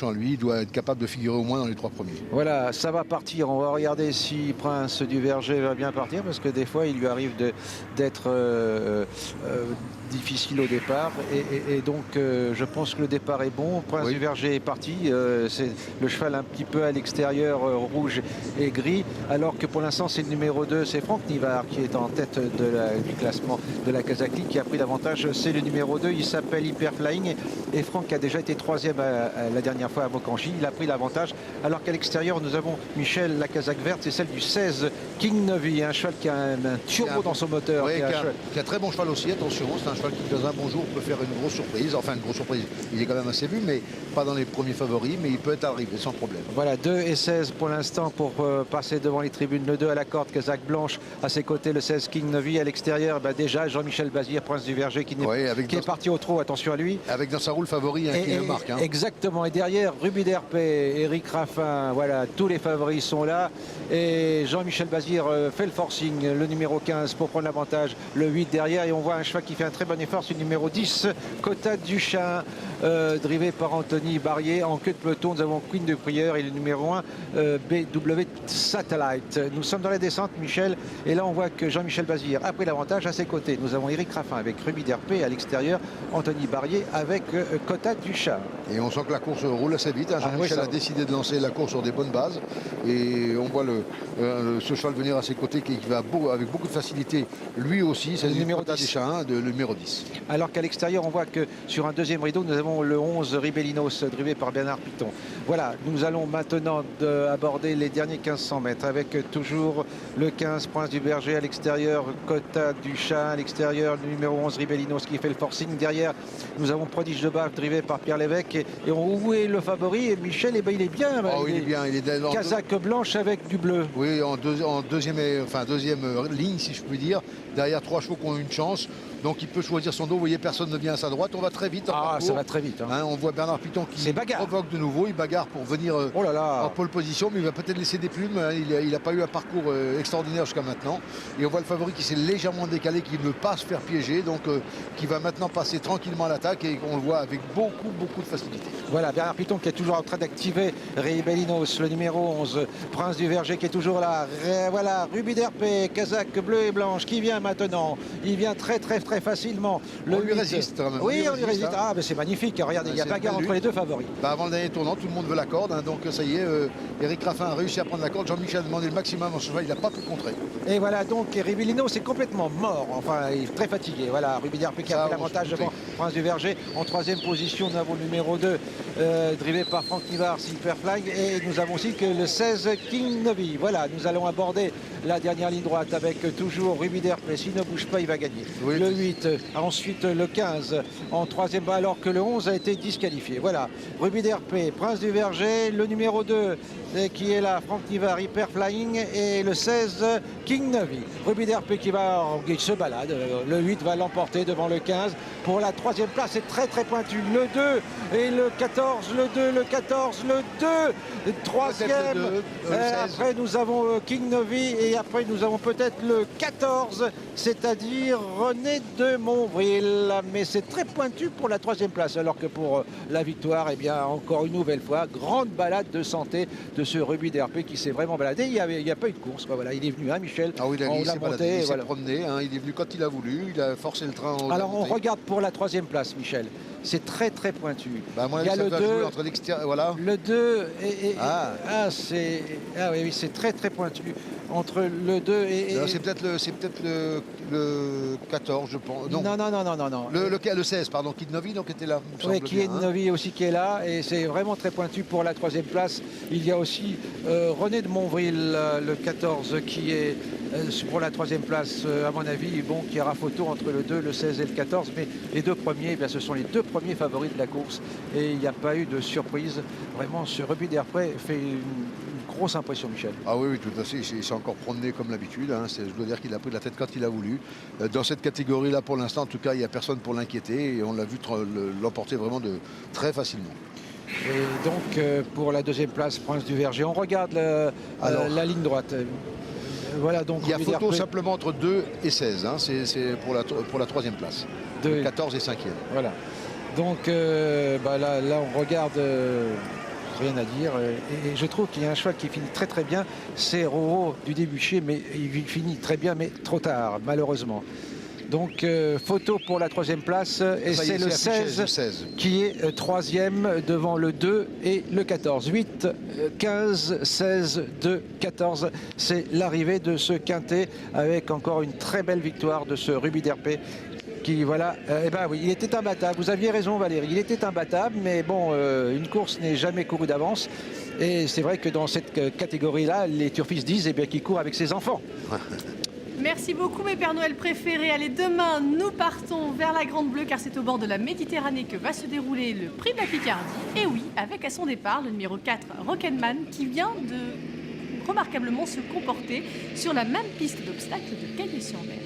attention à lui, il doit être capable de figurer au moins dans les 3 premiers. Voilà, ça va partir. On va regarder si Prince du Verger va bien partir, parce que des fois, il lui arrive d'être difficile au départ. Et donc, je pense que le départ est bon. Prince du Verger est parti. C'est le cheval un petit peu à l'extérieur, rouge et gris, alors que pour l'instant, c'est le numéro 2, c'est Franck Nivard qui est en tête du classement de la Kazakh League, qui a pris l'avantage. C'est le numéro 2, il s'appelle Hyper Flying. Et Franck a déjà été 3e la dernière fois à Bocanchy. Il a pris l'avantage, alors qu'à l'extérieur, nous avons Michel, la Kazakh verte, c'est celle du 16, King Novi, un cheval qui a un turbo dans son moteur. Oui, qui a très bon cheval aussi, attention, c'est un cheval qui, dans un bon jour, peut faire une grosse surprise. Enfin, une grosse surprise, il est quand même assez vu, mais pas dans les premiers favoris, mais il peut être arrivé sans problème. Voilà, 2 et 16 pour l'instant pour passer devant les tribunes. Le 2 à la corde, Kazakh blanche, à ses côtés le 16, King Novi. À l'extérieur, déjà Jean-Michel Bazir, Prince du Verger, qui est parti au trot, attention à lui. Avec dans sa roue le favori qui le marque. Exactement, et derrière, Ruby Derpé, Eric Raffin, voilà, tous les favoris sont là. Et Jean-Michel Bazir fait le forcing, le numéro 15 pour prendre l'avantage, le 8 derrière. Et on voit un cheval qui fait un très bon effort, c'est le numéro 10, Cota Duchin, drivé par Anthony Barrier. En queue de peloton, nous avons Queen de Prieur et le numéro 1, BW Satellite. Nous sommes dans la descente, Michel, et là on voit que Jean-Michel Bazir a pris l'avantage. À ses côtés, nous avons Eric Raffin avec Ruby Derpé, à l'extérieur, Anthony Barrier avec Cota Duchin. Et on sent que la course roule assez vite. Jean-Michel a décidé de lancer la course sur des bonnes bases. Et on voit ce cheval venir à ses côtés qui va avec beaucoup de facilité. Lui aussi, c'est le numéro 10. Le numéro 10. Alors qu'à l'extérieur, on voit que sur un deuxième rideau, nous avons le 11 Ribellinos, drivé par Bernard Piton. Voilà, nous allons maintenant aborder les derniers 1500 mètres avec toujours le 15 Prince du Berger à l'extérieur, Cota Duchin à l'extérieur, le numéro 11 Ribellinos qui fait le forcing. Derrière, nous avons Prodige de Bave, drivé par Pierre Lévesque. Et où est le favori? Et Michel, il est bien. Il est bien. Il est dans Kazakh blanche avec du bleu. Oui, en deuxième ligne, si je puis dire. Derrière 3 chevaux qui ont une chance. Donc il peut choisir son dos. Vous voyez, personne ne vient à sa droite. On va très vite. Ça va très vite. On voit Bernard Piton qui provoque de nouveau. Il bagarre pour venir en pole position. Mais il va peut-être laisser des plumes. Il n'a pas eu un parcours extraordinaire jusqu'à maintenant. Et on voit le favori qui s'est légèrement décalé, qui ne veut pas se faire piéger. Donc qui va maintenant passer tranquillement à l'attaque. Et on le voit avec beaucoup de facilité. Voilà, Bernard Piton qui est toujours en train d'activer Ribellinos, le numéro 11. Prince du Verger qui est toujours là. Voilà, Ruby Derpé, Kazakh bleu et blanche qui vient maintenant. Il vient très facilement. On lui résiste. Oui, on lui résiste. Ah, mais c'est magnifique. Regardez, il y a bagarre entre les deux favoris. Avant le dernier tournant, tout le monde veut la corde. Donc ça y est, Eric Raffin a réussi à prendre la corde. Jean-Michel a demandé le maximum en cheval. Il n'a pas pu contrer. Et voilà, donc Ribellinos est complètement mort. Enfin, il est très fatigué. Voilà, Ruby Derpé qui a pris l'avantage devant Prince du Verger. En 3e position, nous avons le numéro 2, drivé par Franck Nivard, Silverflag. Et nous avons aussi que le 16, King Novi. Voilà, nous allons aborder la dernière ligne droite avec toujours Ruby Derpé. S'il ne bouge pas, il va gagner. Oui. Le 8, ensuite le 15 en 3e, alors que le 11 a été disqualifié. Voilà, Ruby Derpé, Prince du Verger, le numéro 2 qui est là, Franck Nivard, Hyper Flying, et le 16, King Novi. Ruby Derpé qui se balade. Le 8 va l'emporter devant le 15. Pour la 3e place, c'est très pointu. Le 2 et le 14, le 2, le 14, le 2, 3e. Après, nous avons King Novi et après, nous avons peut-être le 14, c'est-à-dire René de Monvril. Mais c'est très pointu pour la 3e place, alors que pour la victoire, eh bien, encore une nouvelle fois, grande balade de santé de ce Ruby Derpé qui s'est vraiment baladé. Il n'y a pas eu de course. Voilà, il est venu, Michel. Ah oui, il s'est baladé, il s'est promené. Il est venu quand il a voulu. Il a forcé le train. Alors, on regarde pour la 3e place, Michel. C'est très pointu. Il y a le 2 entre l'extérieur. Voilà. Le 2 oui, c'est très pointu entre le 2 et... C'est peut-être le 14, je pense. Non. Le 16, pardon, Kid Novi donc était là. Oui, Kid Novi aussi qui est là, et c'est vraiment très pointu pour la 3e place. Il y a aussi René de Monvril, le 14, qui est pour la 3e place, à mon avis, qui aura photo entre le 2, le 16 et le 14. Mais les deux premiers, ce sont les deux premiers favoris de la course, et il n'y a pas eu de surprise. Vraiment, ce Ruby Derpé fait une grosse impression, Michel. Ah oui, tout à fait. Il s'est encore promené comme l'habitude. Je dois dire qu'il a pris la tête quand il a voulu. Dans cette catégorie-là, pour l'instant, en tout cas, il n'y a personne pour l'inquiéter. Et on l'a vu l'emporter vraiment très facilement. Et donc, pour la 2e place, Prince du Verger, on regarde la ligne droite. Voilà, donc, il y a photo simplement entre 2 et 16. C'est pour la 3e place. 14 et 5e. Voilà. Donc, là, on regarde... rien à dire. Et je trouve qu'il y a un cheval qui finit très très bien, c'est Roro du Débuché, mais il finit très bien, mais trop tard, malheureusement. Donc photo pour la 3e place, et c'est le 16 qui est 3e devant le 2 et le 14. 8, 15, 16, 2, 14, c'est l'arrivée de ce quintet avec encore une très belle victoire de ce Ruby d'Herpé. Qui, voilà, oui, il était imbattable. Vous aviez raison, Valérie, il était imbattable, mais bon, une course n'est jamais courue d'avance. Et c'est vrai que dans cette catégorie-là, les turfistes disent qu'il court avec ses enfants. Merci beaucoup mes Pères Noël préférés. Allez, demain, nous partons vers la Grande Bleue car c'est au bord de la Méditerranée que va se dérouler le Prix de la Picardie. Et oui, avec à son départ le numéro 4, Rocketman, qui vient de remarquablement se comporter sur la même piste d'obstacles de Caillé-sur-Mer.